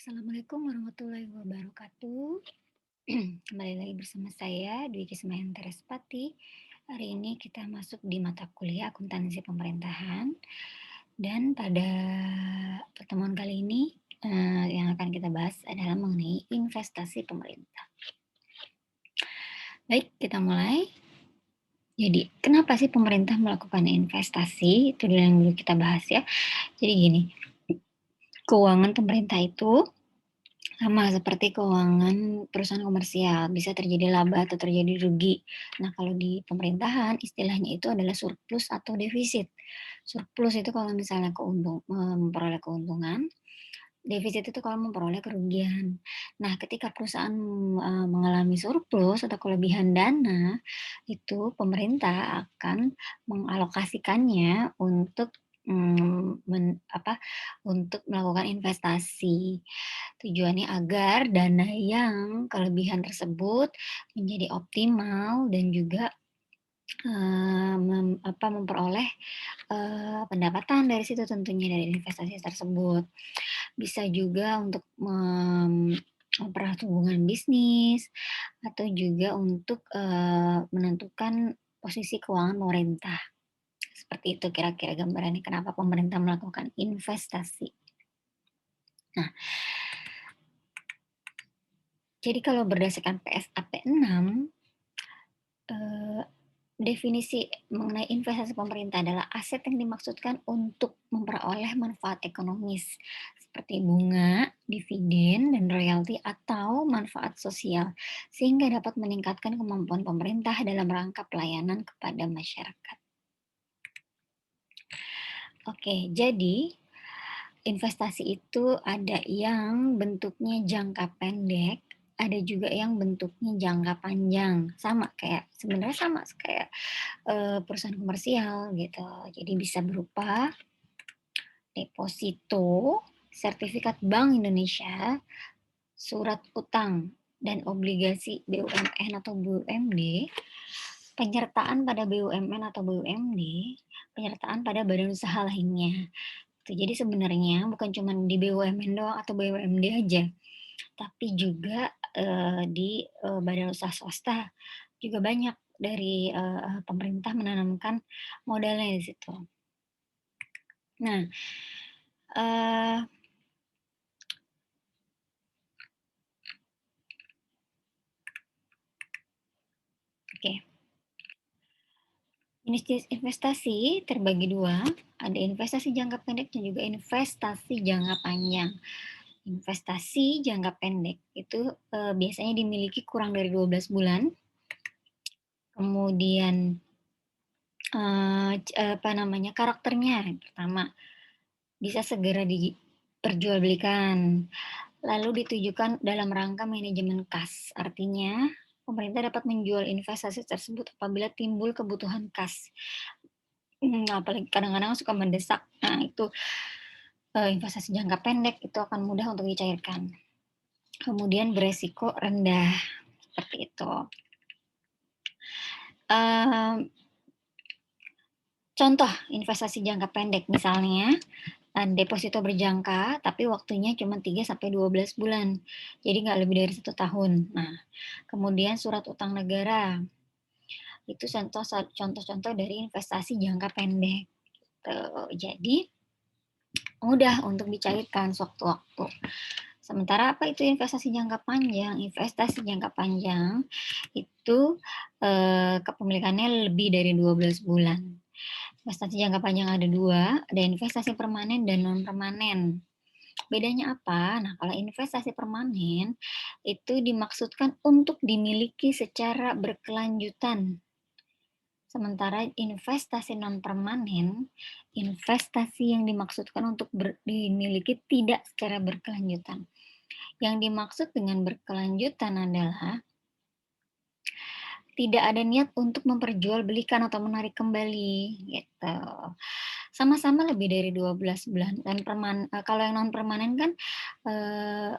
Assalamualaikum warahmatullahi wabarakatuh. Kembali lagi bersama saya Dwi Kismayanti Terespati. Hari ini kita masuk di mata kuliah akuntansi pemerintahan dan pada pertemuan kali ini yang akan kita bahas adalah mengenai investasi pemerintah. Baik, kita mulai. Jadi, kenapa sih pemerintah melakukan investasi? Itu dulu yang dulu kita bahas ya. Jadi gini, keuangan pemerintah itu sama seperti keuangan perusahaan komersial, bisa terjadi laba atau terjadi rugi. Nah, kalau di pemerintahan istilahnya itu adalah surplus atau defisit. Surplus itu kalau misalnya memperoleh keuntungan, defisit itu kalau memperoleh kerugian. Nah, ketika perusahaan, mengalami surplus atau kelebihan dana, itu pemerintah akan mengalokasikannya untuk, untuk melakukan investasi. Tujuannya agar dana yang kelebihan tersebut menjadi optimal dan juga, memperoleh, pendapatan dari situ tentunya dari investasi tersebut. Bisa juga untuk mempererat hubungan bisnis atau juga untuk, menentukan posisi keuangan pemerintah. Seperti itu kira-kira gambarannya kenapa pemerintah melakukan investasi. Nah, jadi kalau berdasarkan PSAP 6, eee, definisi mengenai investasi pemerintah adalah aset yang dimaksudkan untuk memperoleh manfaat ekonomis seperti bunga, dividen, dan royalti atau manfaat sosial, sehingga dapat meningkatkan kemampuan pemerintah dalam rangka pelayanan kepada masyarakat. Oke, jadi investasi itu ada yang bentuknya jangka pendek, ada juga yang bentuknya jangka panjang. Sebenarnya sama kayak, perusahaan komersial gitu. Jadi bisa berupa deposito, sertifikat Bank Indonesia, surat utang dan obligasi BUMN atau BUMD, penyertaan pada BUMN atau BUMD, penyertaan pada badan usaha lainnya. Jadi sebenarnya bukan cuma di BUMN doang atau BUMD aja, tapi juga, di, badan usaha swasta juga banyak dari, pemerintah menanamkan modalnya di situ. Nah, eee, oke, jenis investasi terbagi 2, ada investasi jangka pendek dan juga investasi jangka panjang. Investasi jangka pendek itu, biasanya dimiliki kurang dari 12 bulan, kemudian, karakternya yang pertama, bisa segera diperjualbelikan, lalu ditujukan dalam rangka manajemen kas. Artinya, pemerintah dapat menjual investasi tersebut apabila timbul kebutuhan kas. Apalagi kadang-kadang suka mendesak. Nah itu, investasi jangka pendek itu akan mudah untuk dicairkan. Kemudian beresiko rendah, seperti itu. Mmm, Contoh investasi jangka pendek misalnya, deposito berjangka tapi waktunya cuma 3 sampai 12 bulan, jadi nggak lebih dari 1 tahun. Nah, kemudian surat utang negara, itu contoh-contoh dari investasi jangka pendek, gitu. Jadi, mudah untuk dicairkan sewaktu-waktu. Sementara apa itu investasi jangka panjang? Investasi jangka panjang itu, kepemilikannya lebih dari 12 bulan. Investasi jangka panjang ada 2, ada investasi permanen dan non permanen. Bedanya apa? Nah, kalau investasi permanen itu dimaksudkan untuk dimiliki secara berkelanjutan. Sementara investasi non permanen, investasi yang dimaksudkan untuk dimiliki tidak secara berkelanjutan. Yang dimaksud dengan berkelanjutan adalah tidak ada niat untuk memperjualbelikan atau menarik kembali, gitu. Sama-sama lebih dari 12 bulan dan kalau yang non permanen kan, eee,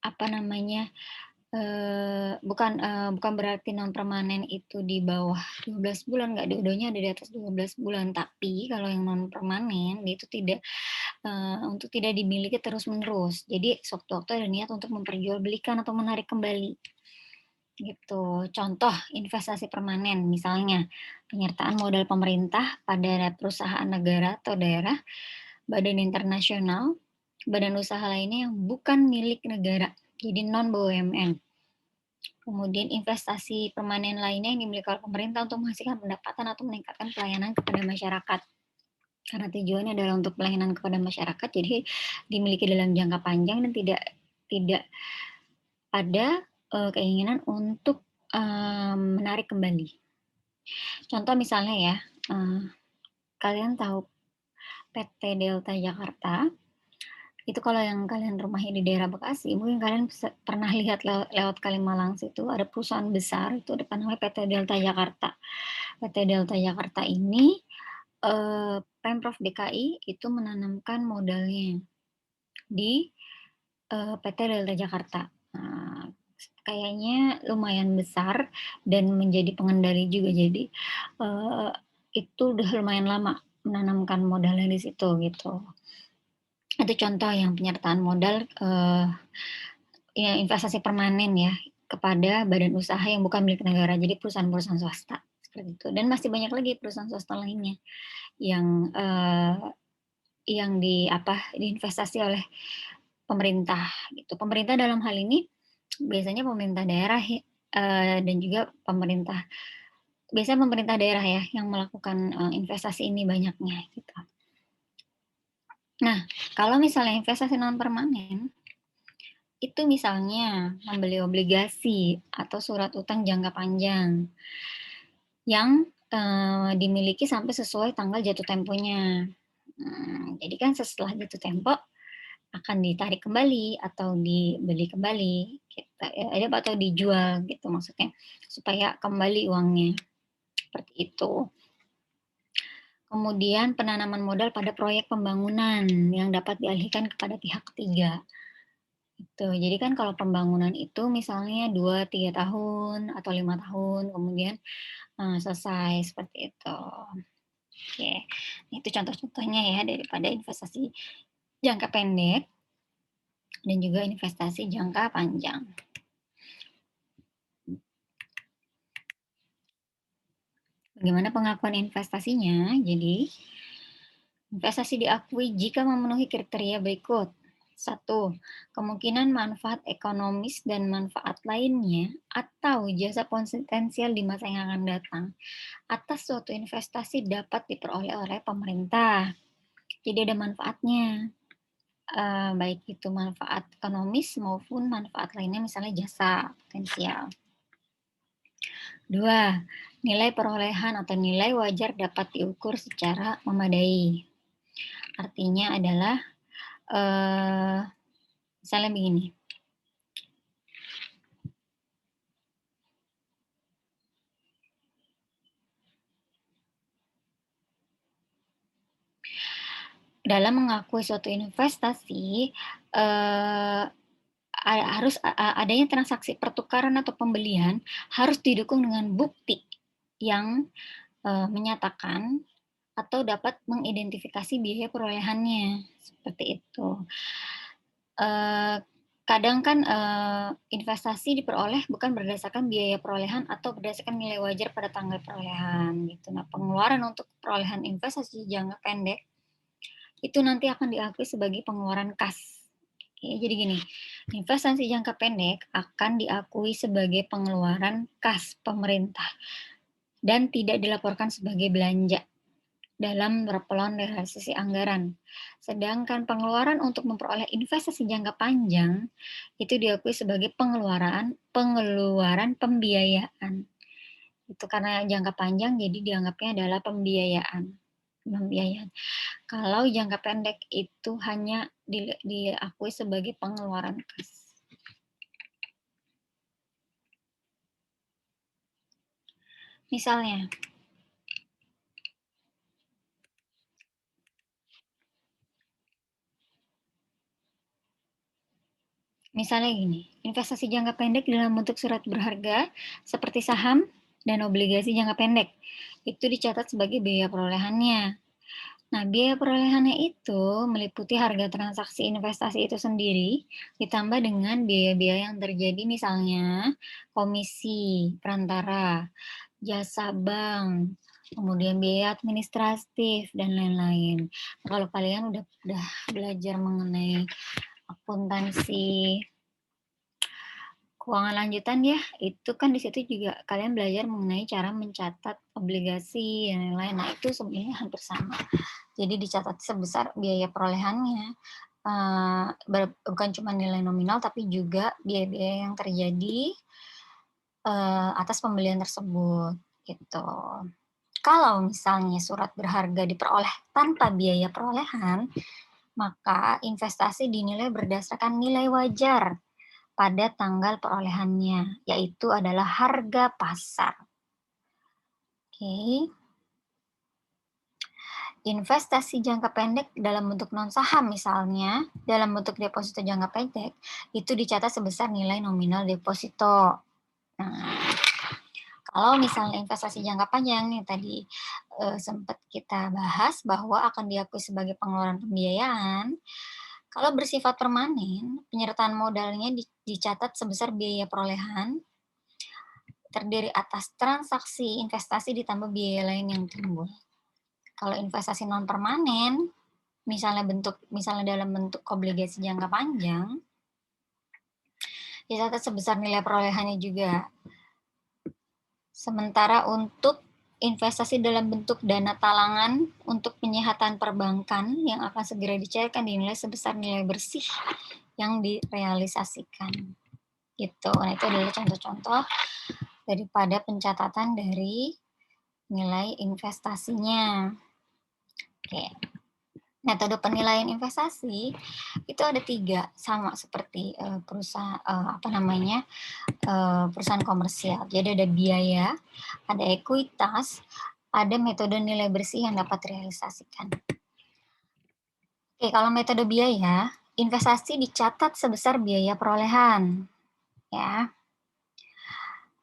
apa namanya, bukan berarti non permanen itu di bawah 12 bulan, nggak, dua-duanya ada di atas 12 bulan. Tapi kalau yang non permanen itu tidak untuk tidak dimiliki terus-menerus. Jadi sewaktu-waktu ada niat untuk memperjualbelikan atau menarik kembali, gitu. Contoh investasi permanen, misalnya penyertaan modal pemerintah pada perusahaan negara atau daerah, badan internasional, badan usaha lainnya yang bukan milik negara, jadi non-BUMN. Kemudian investasi permanen lainnya yang dimiliki oleh pemerintah untuk menghasilkan pendapatan atau meningkatkan pelayanan kepada masyarakat. Karena tujuannya adalah untuk pelayanan kepada masyarakat, jadi dimiliki dalam jangka panjang dan tidak ada keinginan untuk menarik kembali. Contoh misalnya ya, kalian tahu PT Delta Jakarta, itu kalau yang kalian rumahnya di daerah Bekasi, mungkin kalian pernah lihat lewat Kalimalang situ ada perusahaan besar itu depan namanya PT Delta Jakarta. PT Delta Jakarta ini Pemprov DKI itu menanamkan modalnya di PT Delta Jakarta. Nah, kayaknya lumayan besar dan menjadi pengendali juga. Jadi itu udah lumayan lama menanamkan modalnya di situ gitu. Itu contoh yang penyertaan modal ya investasi permanen ya kepada badan usaha yang bukan milik negara, jadi perusahaan-perusahaan swasta seperti itu. Dan masih banyak lagi perusahaan swasta lainnya yang diinvestasi oleh pemerintah gitu. Pemerintah dalam hal ini biasanya pemerintah daerah dan juga biasanya pemerintah daerah ya yang melakukan investasi ini banyaknya gitu. Nah, kalau misalnya investasi non permanen itu misalnya membeli obligasi atau surat utang jangka panjang yang dimiliki sampai sesuai tanggal jatuh temponya. Jadi kan setelah jatuh tempo akan ditarik kembali atau dibeli kembali gitu, atau dijual gitu maksudnya, supaya kembali uangnya, seperti itu. Kemudian penanaman modal pada proyek pembangunan yang dapat dialihkan kepada pihak ketiga. Gitu. Jadi kan kalau pembangunan itu misalnya 2-3 tahun atau 5 tahun kemudian selesai seperti itu. Oke, itu contoh-contohnya ya daripada investasi jangka pendek dan juga investasi jangka panjang. Bagaimana pengakuan investasinya? Jadi, investasi diakui jika memenuhi kriteria berikut. 1. Kemungkinan manfaat ekonomis dan manfaat lainnya atau jasa potensial di masa yang akan datang atas suatu investasi dapat diperoleh oleh pemerintah. Jadi ada manfaatnya, baik itu manfaat ekonomis maupun manfaat lainnya misalnya jasa potensial. 2. Nilai perolehan atau nilai wajar dapat diukur secara memadai. Artinya adalah misalnya begini. Dalam mengakui suatu investasi, harus adanya transaksi pertukaran atau pembelian harus didukung dengan bukti yang menyatakan atau dapat mengidentifikasi biaya perolehannya, seperti itu. Kadang kan investasi diperoleh bukan berdasarkan biaya perolehan atau berdasarkan nilai wajar pada tanggal perolehan gitu. Nah, pengeluaran untuk perolehan investasi jangka pendek itu nanti akan diakui sebagai pengeluaran kas. Oke, jadi gini, investasi jangka pendek akan diakui sebagai pengeluaran kas pemerintah dan tidak dilaporkan sebagai belanja dalam laporan realisasi anggaran. Sedangkan pengeluaran untuk memperoleh investasi jangka panjang itu diakui sebagai pengeluaran pembiayaan. Itu karena jangka panjang jadi dianggapnya adalah pembiayaan. Kalau jangka pendek itu hanya diakui sebagai pengeluaran kas. Misalnya gini, investasi jangka pendek dalam bentuk surat berharga seperti saham dan obligasi jangka pendek itu dicatat sebagai biaya perolehannya. Nah, biaya perolehannya itu meliputi harga transaksi investasi itu sendiri, ditambah dengan biaya-biaya yang terjadi misalnya komisi perantara, jasa bank, kemudian biaya administratif, dan lain-lain. Kalau kalian udah belajar mengenai akuntansi keuangan lanjutan ya, itu kan di situ juga kalian belajar mengenai cara mencatat obligasi dan lain-lain. Nah, itu sebenarnya hampir sama. Jadi dicatat sebesar biaya perolehannya, bukan cuma nilai nominal tapi juga biaya-biaya yang terjadi, atas pembelian tersebut, gitu. Kalau misalnya surat berharga diperoleh tanpa biaya perolehan, maka investasi dinilai berdasarkan nilai wajar pada tanggal perolehannya, yaitu adalah harga pasar. Oke. Investasi jangka pendek dalam bentuk non-saham misalnya, dalam bentuk deposito jangka pendek, itu dicatat sebesar nilai nominal deposito. Nah, kalau misalnya investasi jangka panjang nih tadi, sempat kita bahas bahwa akan diakui sebagai pengeluaran pembiayaan, kalau bersifat permanen, penyertaan modalnya dicatat sebesar biaya perolehan, terdiri atas transaksi investasi ditambah biaya lain yang timbul. Kalau investasi non permanen, misalnya dalam bentuk obligasi jangka panjang, dicatat sebesar nilai perolehannya juga. Sementara untuk investasi dalam bentuk dana talangan untuk penyehatan perbankan yang akan segera dicairkan dinilai sebesar nilai bersih yang direalisasikan. Gitu. Nah, itu adalah contoh-contoh daripada pencatatan dari nilai investasinya. Oke. Metode penilaian investasi itu ada 3, sama seperti perusahaan komersial. Jadi ada biaya, ada ekuitas, ada metode nilai bersih yang dapat direalisasikan. Oke, kalau metode biaya, investasi dicatat sebesar biaya perolehan, ya.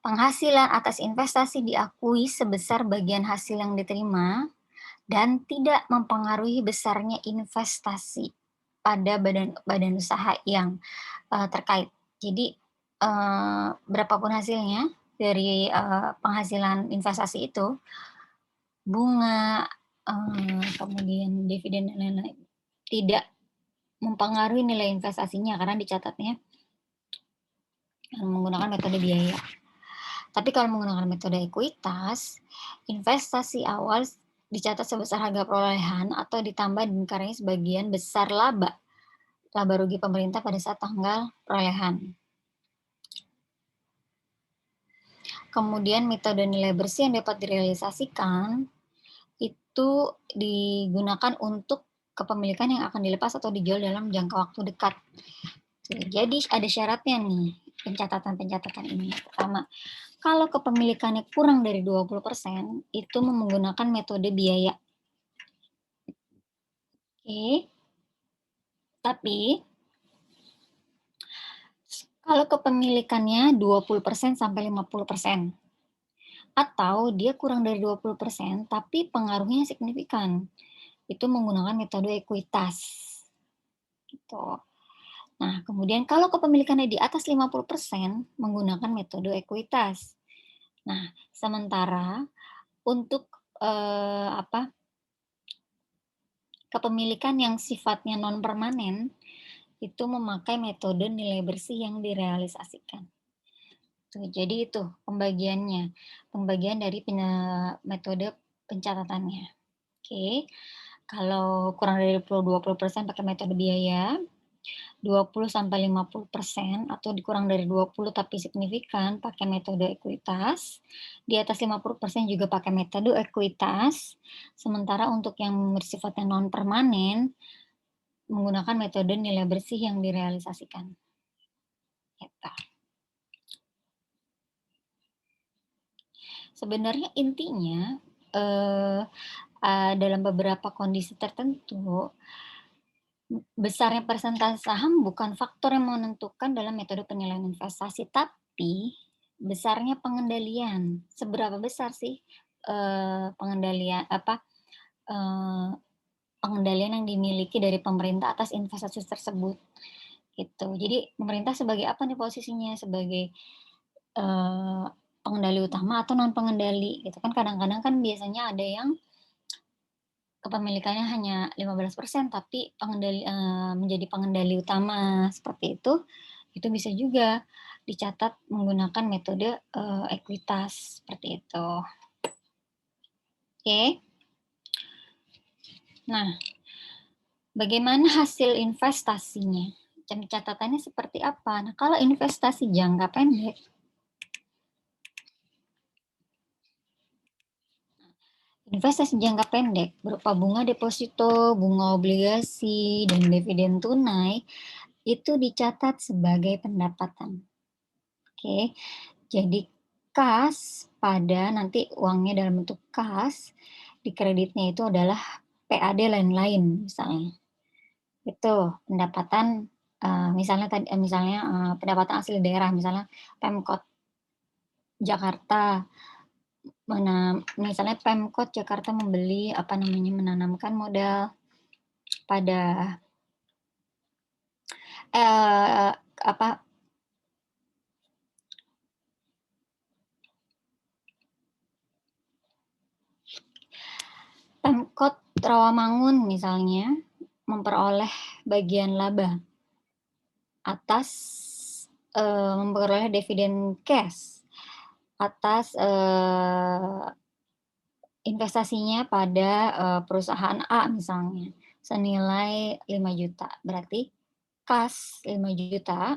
Penghasilan atas investasi diakui sebesar bagian hasil yang diterima dan tidak mempengaruhi besarnya investasi pada badan usaha yang terkait. Jadi, berapapun hasilnya dari, penghasilan investasi itu, bunga, kemudian dividen dan lain-lain, tidak mempengaruhi nilai investasinya karena dicatatnya menggunakan metode biaya. Tapi kalau menggunakan metode ekuitas, investasi awal dicatat sebesar harga perolehan atau ditambah karena sebagian besar laba rugi pemerintah pada saat tanggal perolehan. Kemudian metode nilai bersih yang dapat direalisasikan itu digunakan untuk kepemilikan yang akan dilepas atau dijual dalam jangka waktu dekat. Jadi ada syaratnya nih, pencatatan-pencatatan ini. Pertama, kalau kepemilikannya kurang dari 20%, itu menggunakan metode biaya. Oke. Tapi kalau kepemilikannya 20% sampai 50%, atau dia kurang dari 20% tapi pengaruhnya signifikan, itu menggunakan metode ekuitas. Gitu. Nah, kemudian kalau kepemilikannya di atas 50%, menggunakan metode ekuitas. Nah, sementara untuk kepemilikan yang sifatnya non permanen itu memakai metode nilai bersih yang direalisasikan. Tuh, jadi itu pembagiannya, pembagian dari metode pencatatannya. Oke, kalau kurang dari 20% pakai metode biaya, 20-50% atau dikurang dari 20 tapi signifikan pakai metode ekuitas, di atas 50% juga pakai metode ekuitas, sementara untuk yang bersifatnya non permanen menggunakan metode nilai bersih yang direalisasikan. Gitu. Sebenarnya intinya dalam beberapa kondisi tertentu, besarnya persentase saham bukan faktor yang menentukan dalam metode penilaian investasi, tapi besarnya pengendalian. Seberapa besar sih pengendalian pengendalian yang dimiliki dari pemerintah atas investasi tersebut, gitu. Jadi pemerintah sebagai apa nih posisinya? Sebagai, eee, pengendali utama atau non pengendali gitu kan kadang-kadang kan biasanya ada yang kepemilikannya hanya 15% tapi menjadi pengendali utama seperti itu bisa juga dicatat menggunakan metode, ekuitas seperti itu. Oke. Nah, bagaimana hasil investasinya? Catatannya seperti apa? Nah, kalau investasi jangka pendek investasi jangka pendek berupa bunga deposito, bunga obligasi, dan dividen tunai itu dicatat sebagai pendapatan. Oke, jadi kas pada nanti uangnya dalam bentuk kas, di kreditnya itu adalah PAD lain-lain misalnya. Itu pendapatan, pendapatan asli daerah misalnya Pemkot Jakarta misalnya Pemkot Jakarta menanamkan modal pada, eee, apa, Pemkot Rawamangun misalnya memperoleh bagian laba atas, memperoleh dividen cash atas, investasinya pada, perusahaan A misalnya, senilai 5 juta. Berarti kas 5 juta,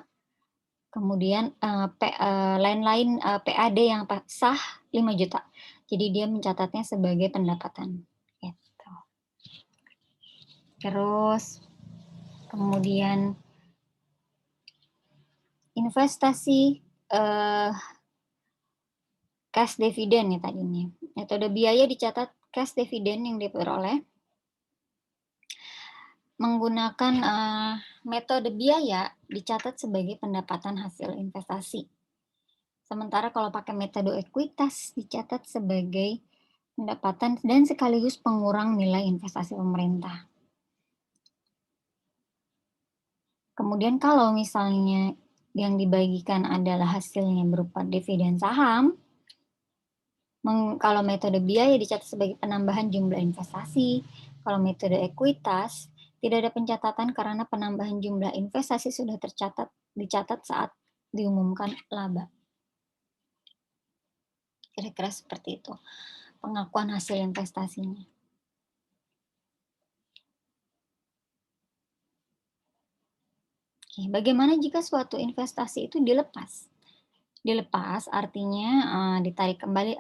kemudian, lain-lain, PAD yang sah 5 juta. Jadi dia mencatatnya sebagai pendapatan, gitu. Terus kemudian investasi, cash dividen nih tadi nih. Metode biaya dicatat cash dividen yang diperoleh menggunakan, metode biaya dicatat sebagai pendapatan hasil investasi. Sementara kalau pakai metode ekuitas dicatat sebagai pendapatan dan sekaligus pengurang nilai investasi pemerintah. Kemudian kalau misalnya yang dibagikan adalah hasilnya berupa dividen saham, kalau metode biaya dicatat sebagai penambahan jumlah investasi, kalau metode ekuitas tidak ada pencatatan karena penambahan jumlah investasi sudah dicatat saat diumumkan laba. Kira-kira seperti itu pengakuan hasil investasinya. Oke, bagaimana jika suatu investasi itu dilepas? Dilepas artinya, ditarik kembali,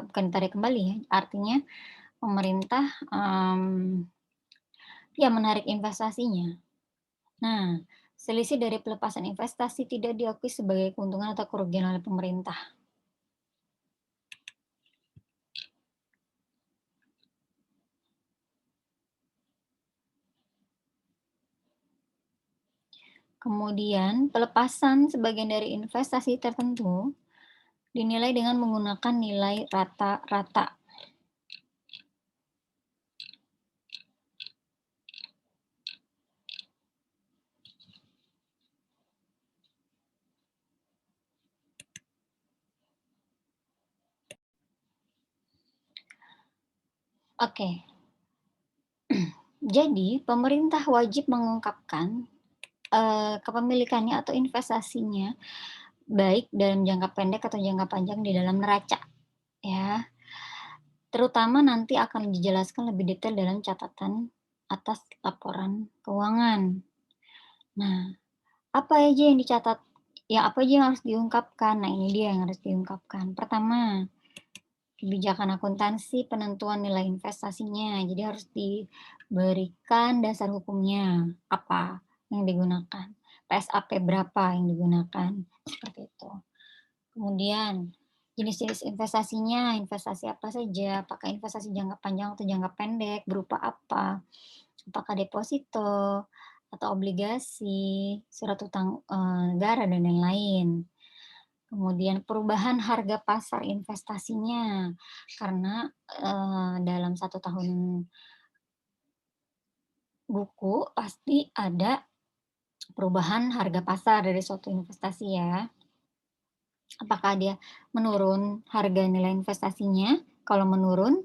bukan ditarik kembali ya, artinya pemerintah, ya menarik investasinya. Nah, selisih dari pelepasan investasi tidak diakui sebagai keuntungan atau kerugian oleh pemerintah. Kemudian, pelepasan sebagian dari investasi tertentu dinilai dengan menggunakan nilai rata-rata. Oke. Jadi, pemerintah wajib mengungkapkan, kepemilikannya atau investasinya, baik dalam jangka pendek atau jangka panjang di dalam neraca, ya. Terutama nanti akan dijelaskan lebih detail dalam catatan atas laporan keuangan. Nah, apa aja yang dicatat apa aja yang harus diungkapkan? Nah, ini dia yang harus diungkapkan. Pertama, kebijakan akuntansi penentuan nilai investasinya. Jadi harus diberikan dasar hukumnya, apa yang digunakan, PSAP berapa yang digunakan, seperti itu. Kemudian jenis-jenis investasinya, investasi apa saja, apakah investasi jangka panjang atau jangka pendek, berupa apa, apakah deposito atau obligasi, surat utang, negara dan lain-lain. Kemudian perubahan harga pasar investasinya, karena, dalam 1 tahun buku pasti ada perubahan harga pasar dari suatu investasi ya. Apakah dia menurun harga nilai investasinya? Kalau menurun,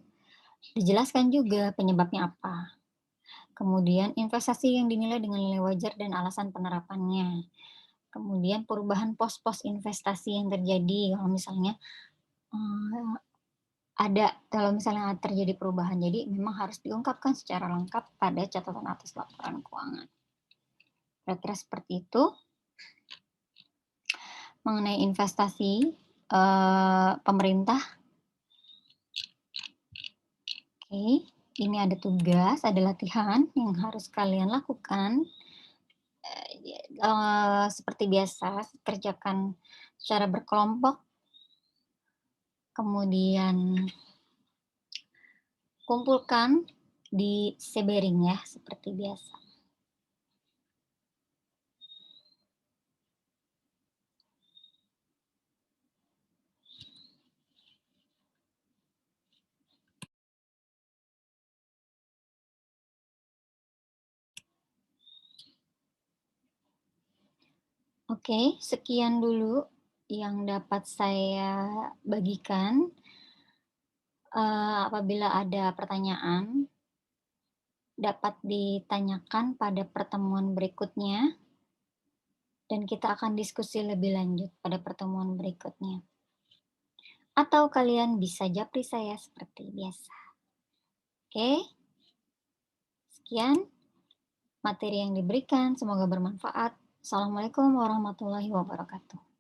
dijelaskan juga penyebabnya apa. Kemudian investasi yang dinilai dengan nilai wajar dan alasan penerapannya. Kemudian perubahan pos-pos investasi yang terjadi kalau misalnya, eee, kalau misalnya terjadi perubahan. Jadi memang harus diungkapkan secara lengkap pada catatan atas laporan keuangan. Kira-kira seperti itu mengenai investasi, pemerintah. Oke, ini ada tugas, ada latihan yang harus kalian lakukan, seperti biasa kerjakan secara berkelompok, kemudian kumpulkan di Sebering ya, seperti biasa. Oke, sekian dulu yang dapat saya bagikan. Apabila ada pertanyaan, dapat ditanyakan pada pertemuan berikutnya, dan kita akan diskusi lebih lanjut pada pertemuan berikutnya. Atau kalian bisa japri saya seperti biasa. Oke, sekian materi yang diberikan, semoga bermanfaat. Assalamualaikum warahmatullahi wabarakatuh.